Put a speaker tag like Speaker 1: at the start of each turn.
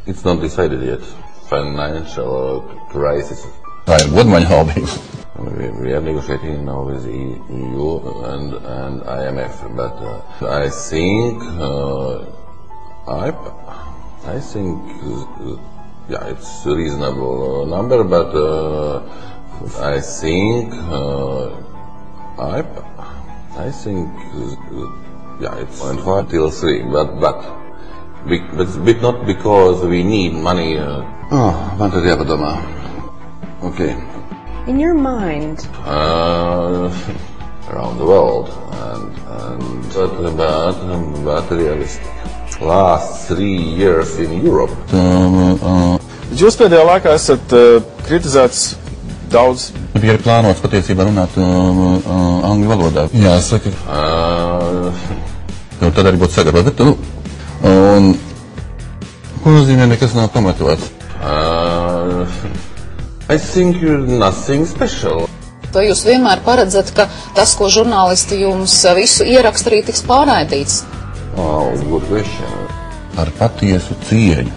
Speaker 1: It's not decided yet. Financial crisis.
Speaker 2: Tā ir godmaņa hobija.
Speaker 1: We are negotiating now with the EU and IMF, but I think yeah, it's a reasonable number, but I think yeah, it's 0.5 till 3, but not because we need money.
Speaker 2: Man tad jāpadomā. Okay.
Speaker 3: In your mind?
Speaker 1: Around the world, but realistic. Last 3 years in Europe.
Speaker 4: Jūs pēdējā laikā esat kritizēts daudz.
Speaker 2: Bija arī plānots patiesībā runāt angļu valodā. Jāsaka. Tad arī būtu sagatavot, bet un ko nozīmē nekas nav pamatots?
Speaker 1: I think you're nothing special.
Speaker 5: Vai jūs vienmēr paredzat, ka tas, ko žurnālisti jums visu ieraksta, arī tiks pārraidīts?
Speaker 1: Good question.
Speaker 2: Ar patiesu cieņu.